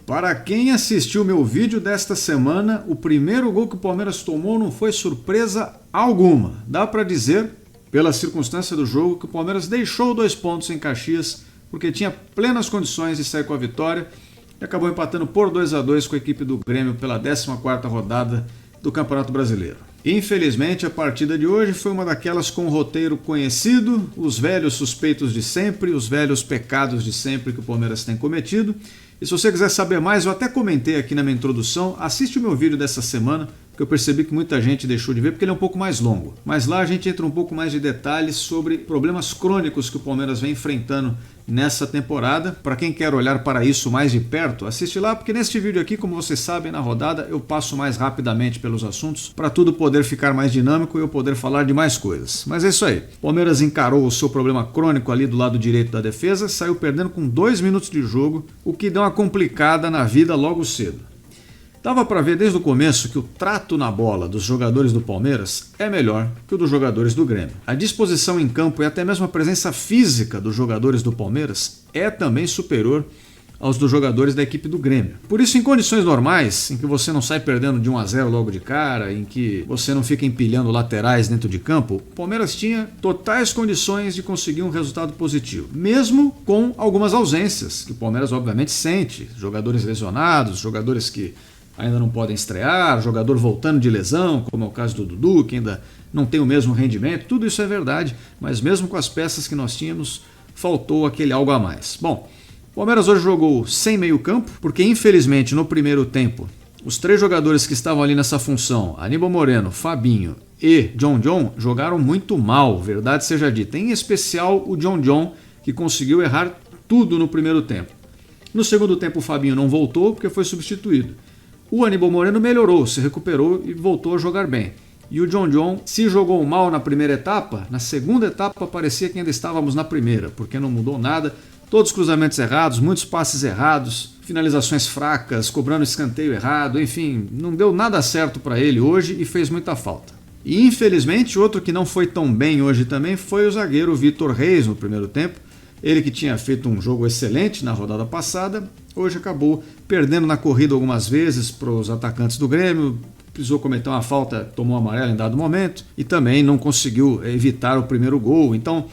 Para quem assistiu meu vídeo desta semana, o primeiro gol que o Palmeiras tomou não foi surpresa alguma. Dá para dizer, pela circunstância do jogo, que o Palmeiras deixou 2 pontos em Caxias, porque tinha plenas condições de sair com a vitória e acabou empatando por 2-2 com a equipe do Grêmio pela 14ª rodada do Campeonato Brasileiro. Infelizmente, a partida de hoje foi uma daquelas com um roteiro conhecido, os velhos suspeitos de sempre, os velhos pecados de sempre que o Palmeiras tem cometido. E se você quiser saber mais, eu até comentei aqui na minha introdução, assiste o meu vídeo dessa semana, que eu percebi que muita gente deixou de ver porque ele é um pouco mais longo. Mas lá a gente entra um pouco mais de detalhes sobre problemas crônicos que o Palmeiras vem enfrentando nessa temporada. Para quem quer olhar para isso mais de perto, assiste lá, porque neste vídeo aqui, como vocês sabem, na rodada eu passo mais rapidamente pelos assuntos para tudo poder ficar mais dinâmico e eu poder falar de mais coisas. Mas é isso aí. O Palmeiras encarou o seu problema crônico ali do lado direito da defesa, saiu perdendo com 2 minutos de jogo, o que deu uma complicada na vida logo cedo. Dava para ver desde o começo que o trato na bola dos jogadores do Palmeiras é melhor que o dos jogadores do Grêmio. A disposição em campo e até mesmo a presença física dos jogadores do Palmeiras é também superior aos dos jogadores da equipe do Grêmio. Por isso, em condições normais, em que você não sai perdendo de 1-0 logo de cara, em que você não fica empilhando laterais dentro de campo, o Palmeiras tinha totais condições de conseguir um resultado positivo, mesmo com algumas ausências, que o Palmeiras obviamente sente, jogadores lesionados, jogadores que ainda não podem estrear, jogador voltando de lesão, como é o caso do Dudu, que ainda não tem o mesmo rendimento, tudo isso é verdade, mas mesmo com as peças que nós tínhamos, faltou aquele algo a mais. Bom, o Palmeiras hoje jogou sem meio campo, porque infelizmente no primeiro tempo, os 3 jogadores que estavam ali nessa função, Aníbal Moreno, Fabinho e John, jogaram muito mal, verdade seja dita, em especial o John, que conseguiu errar tudo no primeiro tempo. No segundo tempo o Fabinho não voltou porque foi substituído. O Aníbal Moreno melhorou, se recuperou e voltou a jogar bem. E o John se jogou mal na primeira etapa, na segunda etapa parecia que ainda estávamos na primeira, porque não mudou nada, todos os cruzamentos errados, muitos passes errados, finalizações fracas, cobrando escanteio errado, enfim, não deu nada certo para ele hoje e fez muita falta. E infelizmente outro que não foi tão bem hoje também foi o zagueiro Vitor Reis no primeiro tempo. Ele que tinha feito um jogo excelente na rodada passada, hoje acabou perdendo na corrida algumas vezes para os atacantes do Grêmio, precisou cometer uma falta, tomou amarelo em dado momento e também não conseguiu evitar o primeiro gol. Então,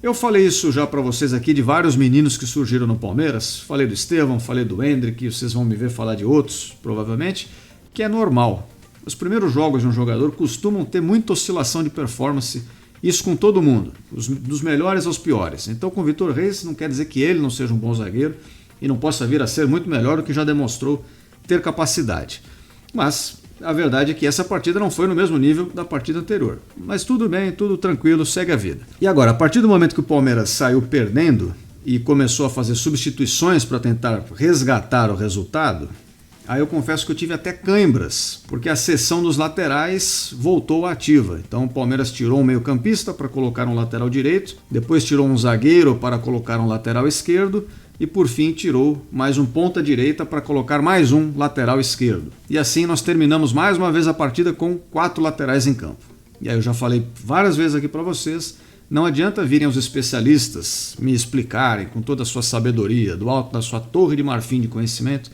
eu falei isso já para vocês aqui de vários meninos que surgiram no Palmeiras, falei do Estevão, falei do Hendrick, vocês vão me ver falar de outros, provavelmente, que é normal. Os primeiros jogos de um jogador costumam ter muita oscilação de performance. Isso com todo mundo, dos melhores aos piores. Então com o Vitor Reis não quer dizer que ele não seja um bom zagueiro e não possa vir a ser muito melhor do que já demonstrou ter capacidade. Mas a verdade é que essa partida não foi no mesmo nível da partida anterior. Mas tudo bem, tudo tranquilo, segue a vida. E agora, a partir do momento que o Palmeiras saiu perdendo e começou a fazer substituições para tentar resgatar o resultado, aí eu confesso que eu tive até cãibras, porque a seção dos laterais voltou ativa. Então o Palmeiras tirou um meio-campista para colocar um lateral direito, depois tirou um zagueiro para colocar um lateral esquerdo e por fim tirou mais um ponta-direita para colocar mais um lateral esquerdo. E assim nós terminamos mais uma vez a partida com 4 laterais em campo. E aí eu já falei várias vezes aqui para vocês, não adianta virem os especialistas me explicarem com toda a sua sabedoria, do alto da sua torre de marfim de conhecimento,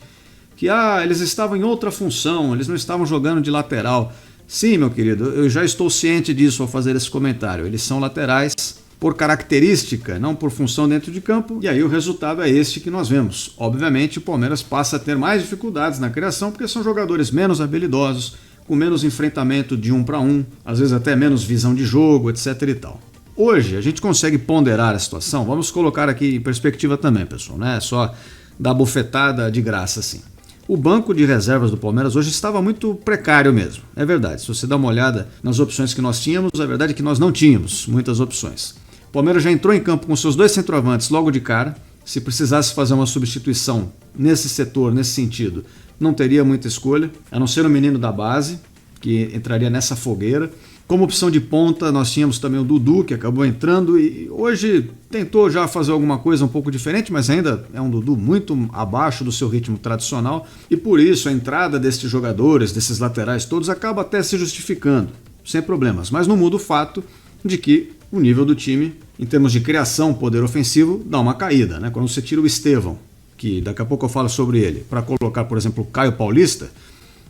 que eles estavam em outra função, eles não estavam jogando de lateral. Sim, meu querido, eu já estou ciente disso ao fazer esse comentário. Eles são laterais por característica, não por função dentro de campo, e aí o resultado é este que nós vemos. Obviamente o Palmeiras passa a ter mais dificuldades na criação, porque são jogadores menos habilidosos, com menos enfrentamento de 1 para 1, às vezes até menos visão de jogo, etc e tal. Hoje a gente consegue ponderar a situação, vamos colocar aqui em perspectiva também, pessoal, não é só dar bofetada de graça assim. O banco de reservas do Palmeiras hoje estava muito precário mesmo, é verdade. Se você dá uma olhada nas opções que nós tínhamos, a verdade é que nós não tínhamos muitas opções. O Palmeiras já entrou em campo com seus 2 centroavantes logo de cara. Se precisasse fazer uma substituição nesse setor, nesse sentido, não teria muita escolha, a não ser o menino da base, que entraria nessa fogueira. Como opção de ponta, nós tínhamos também o Dudu, que acabou entrando e hoje tentou já fazer alguma coisa um pouco diferente, mas ainda é um Dudu muito abaixo do seu ritmo tradicional e por isso a entrada destes jogadores, desses laterais todos, acaba até se justificando, sem problemas. Mas não muda o fato de que o nível do time, em termos de criação, poder ofensivo, dá uma caída, né? Quando você tira o Estevão, que daqui a pouco eu falo sobre ele, para colocar, por exemplo, o Caio Paulista,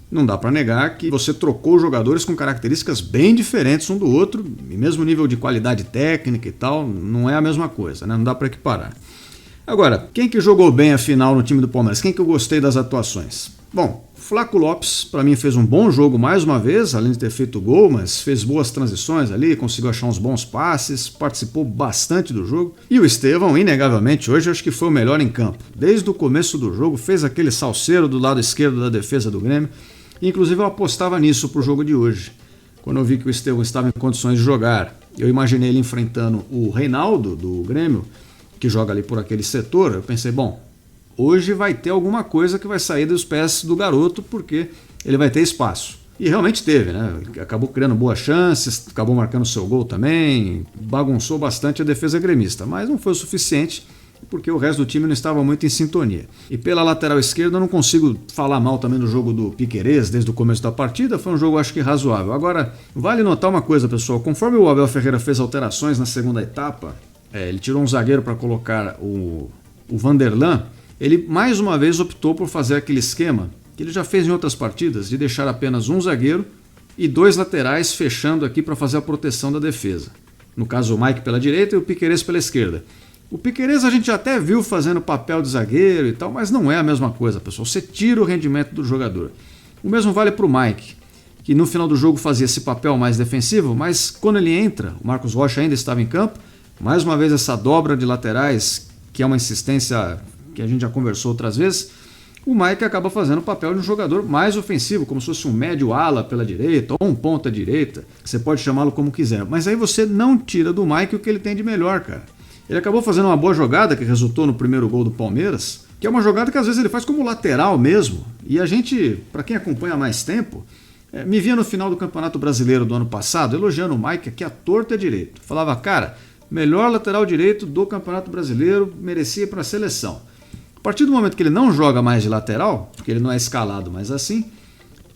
não dá para negar que você trocou jogadores com características bem diferentes um do outro, e mesmo nível de qualidade técnica e tal, não é a mesma coisa, né? Não dá para equiparar. Agora, quem que jogou bem a final no time do Palmeiras? Quem que eu gostei das atuações? Bom, Flaco Lopes, para mim, fez um bom jogo mais uma vez, além de ter feito gol, mas fez boas transições ali, conseguiu achar uns bons passes, participou bastante do jogo. E o Estevão, inegavelmente, hoje acho que foi o melhor em campo. Desde o começo do jogo, fez aquele salseiro do lado esquerdo da defesa do Grêmio. Inclusive eu apostava nisso para o jogo de hoje. Quando eu vi que o Estevão estava em condições de jogar, eu imaginei ele enfrentando o Reinaldo do Grêmio, que joga ali por aquele setor. Eu pensei, bom, hoje vai ter alguma coisa que vai sair dos pés do garoto, porque ele vai ter espaço. E realmente teve, né? Acabou criando boas chances, acabou marcando seu gol também, bagunçou bastante a defesa gremista, mas não foi o suficiente, porque o resto do time não estava muito em sintonia. E pela lateral esquerda eu não consigo falar mal também do jogo do Piquerez desde o começo da partida, foi um jogo acho que razoável. Agora, vale notar uma coisa, pessoal, conforme o Abel Ferreira fez alterações na segunda etapa, ele tirou um zagueiro para colocar o Vanderlan, ele mais uma vez optou por fazer aquele esquema que ele já fez em outras partidas, de deixar apenas um zagueiro e dois laterais fechando aqui para fazer a proteção da defesa. No caso o Mike pela direita e o Piquerez pela esquerda. O Piquerez a gente já até viu fazendo papel de zagueiro e tal, mas não é a mesma coisa, pessoal. Você tira o rendimento do jogador. O mesmo vale para o Mike, que no final do jogo fazia esse papel mais defensivo, mas quando ele entra, o Marcos Rocha ainda estava em campo, mais uma vez essa dobra de laterais, que é uma insistência que a gente já conversou outras vezes, o Mike acaba fazendo o papel de um jogador mais ofensivo, como se fosse um médio ala pela direita ou um ponta direita, você pode chamá-lo como quiser, mas aí você não tira do Mike o que ele tem de melhor, cara. Ele acabou fazendo uma boa jogada que resultou no primeiro gol do Palmeiras, que é uma jogada que às vezes ele faz como lateral mesmo, e a gente, para quem acompanha há mais tempo, me via no final do Campeonato Brasileiro do ano passado elogiando o Mike aqui à torta e à direita. Falava, cara, melhor lateral direito do Campeonato Brasileiro, merecia ir para a seleção. A partir do momento que ele não joga mais de lateral, porque ele não é escalado mais assim,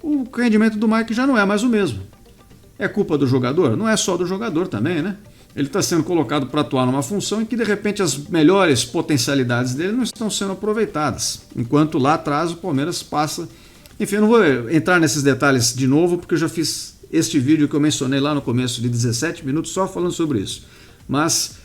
o rendimento do Mike já não é mais o mesmo. É culpa do jogador? Não é só do jogador também, né? Ele está sendo colocado para atuar numa função em que de repente as melhores potencialidades dele não estão sendo aproveitadas, enquanto lá atrás o Palmeiras passa. Enfim, eu não vou entrar nesses detalhes de novo, porque eu já fiz este vídeo que eu mencionei lá no começo de 17 minutos só falando sobre isso. Mas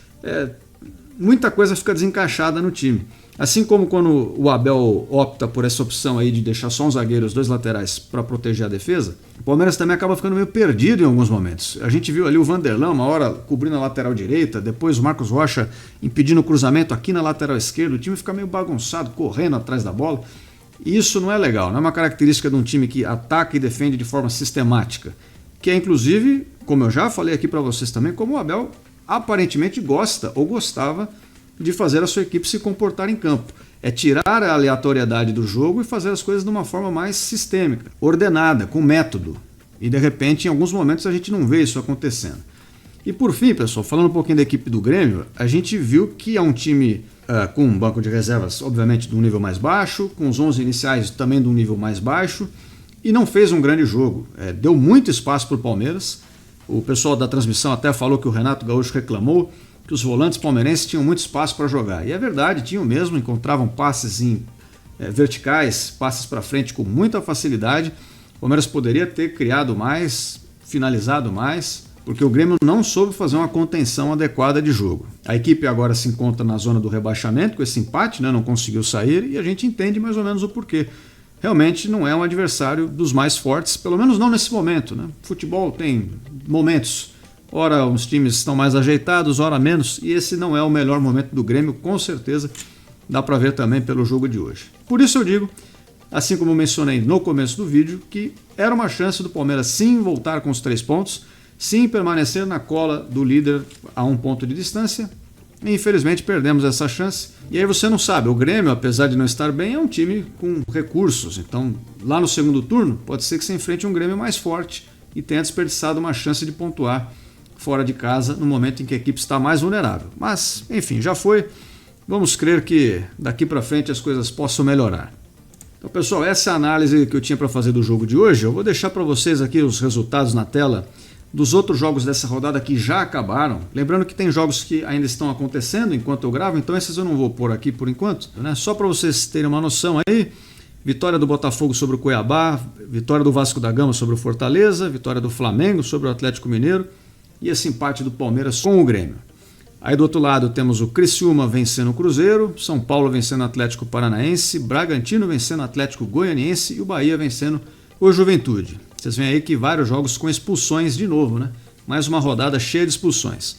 muita coisa fica desencaixada no time. Assim como quando o Abel opta por essa opção aí de deixar só um zagueiro e os dois laterais para proteger a defesa, o Palmeiras também acaba ficando meio perdido em alguns momentos. A gente viu ali o Vanderlan uma hora cobrindo a lateral direita, depois o Marcos Rocha impedindo o cruzamento aqui na lateral esquerda, o time fica meio bagunçado, correndo atrás da bola. E isso não é legal, não é uma característica de um time que ataca e defende de forma sistemática, que é inclusive, como eu já falei aqui para vocês também, como o Abel aparentemente gosta ou gostava de fazer a sua equipe se comportar em campo. É tirar a aleatoriedade do jogo e fazer as coisas de uma forma mais sistêmica, ordenada, com método. E de repente, em alguns momentos, a gente não vê isso acontecendo. E por fim, pessoal, falando um pouquinho da equipe do Grêmio, a gente viu que é um time com um banco de reservas, obviamente, de um nível mais baixo, com os 11 iniciais também de um nível mais baixo, e não fez um grande jogo. Deu muito espaço para o Palmeiras. O pessoal da transmissão até falou que o Renato Gaúcho reclamou que os volantes palmeirenses tinham muito espaço para jogar. E é verdade, tinham mesmo, encontravam passes verticais, passes para frente com muita facilidade. O Palmeiras poderia ter criado mais, finalizado mais, porque o Grêmio não soube fazer uma contenção adequada de jogo. A equipe agora se encontra na zona do rebaixamento com esse empate, né? Não conseguiu sair, e a gente entende mais ou menos o porquê. Realmente não é um adversário dos mais fortes, pelo menos não nesse momento, né? Futebol tem momentos. Ora os times estão mais ajeitados, ora menos, e esse não é o melhor momento do Grêmio, com certeza dá para ver também pelo jogo de hoje. Por isso eu digo, assim como mencionei no começo do vídeo, que era uma chance do Palmeiras sim voltar com os 3 pontos, sim permanecer na cola do líder a 1 ponto de distância, e infelizmente perdemos essa chance. E aí você não sabe, o Grêmio, apesar de não estar bem, é um time com recursos, então lá no segundo turno pode ser que se enfrente um Grêmio mais forte e tenha desperdiçado uma chance de pontuar fora de casa no momento em que a equipe está mais vulnerável. Mas, enfim, já foi. Vamos crer que daqui para frente as coisas possam melhorar. Então, pessoal, essa é a análise que eu tinha para fazer do jogo de hoje. Eu vou deixar para vocês aqui os resultados na tela dos outros jogos dessa rodada que já acabaram. Lembrando que tem jogos que ainda estão acontecendo enquanto eu gravo, então esses eu não vou pôr aqui por enquanto, né? Só para vocês terem uma noção aí. Vitória do Botafogo sobre o Cuiabá, vitória do Vasco da Gama sobre o Fortaleza, vitória do Flamengo sobre o Atlético Mineiro e esse empate do Palmeiras com o Grêmio. Aí do outro lado temos o Criciúma vencendo o Cruzeiro, São Paulo vencendo o Atlético Paranaense, Bragantino vencendo o Atlético Goianiense e o Bahia vencendo o Juventude. Vocês veem aí que vários jogos com expulsões de novo, né? Mais uma rodada cheia de expulsões.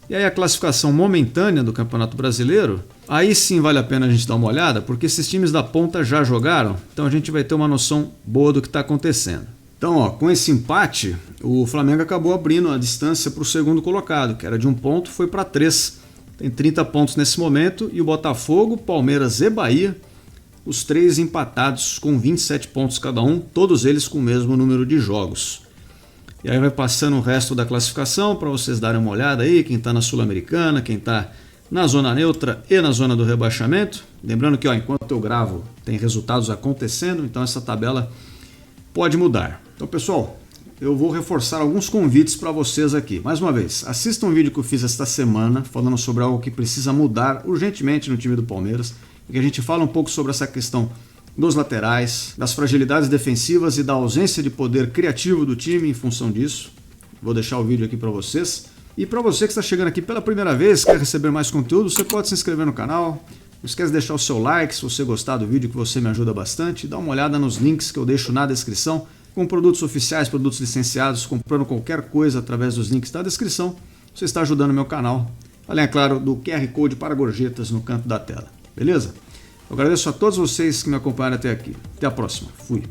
E aí a classificação momentânea do Campeonato Brasileiro, aí sim vale a pena a gente dar uma olhada, porque esses times da ponta já jogaram, então a gente vai ter uma noção boa do que está acontecendo. Então, ó, com esse empate, o Flamengo acabou abrindo a distância para o segundo colocado, que era de 1 ponto, foi para 3. Tem 30 pontos nesse momento, e o Botafogo, Palmeiras e Bahia, os 3 empatados com 27 pontos cada um, todos eles com o mesmo número de jogos. E aí vai passando o resto da classificação para vocês darem uma olhada aí, quem está na Sul-Americana, quem está na zona neutra e na zona do rebaixamento. Lembrando que, ó, enquanto eu gravo, tem resultados acontecendo, então essa tabela pode mudar. Então, pessoal, eu vou reforçar alguns convites para vocês aqui. Mais uma vez, assistam um vídeo que eu fiz esta semana, falando sobre algo que precisa mudar urgentemente no time do Palmeiras, e que a gente fala um pouco sobre essa questão dos laterais, das fragilidades defensivas e da ausência de poder criativo do time em função disso. Vou deixar o vídeo aqui para vocês. E para você que está chegando aqui pela primeira vez, quer receber mais conteúdo, você pode se inscrever no canal. Não esquece de deixar o seu like se você gostar do vídeo, que você me ajuda bastante. Dá uma olhada nos links que eu deixo na descrição, com produtos oficiais, produtos licenciados, comprando qualquer coisa através dos links da descrição. Você está ajudando o meu canal. Além, é claro, do QR Code para gorjetas no canto da tela. Beleza? Eu agradeço a todos vocês que me acompanharam até aqui. Até a próxima. Fui.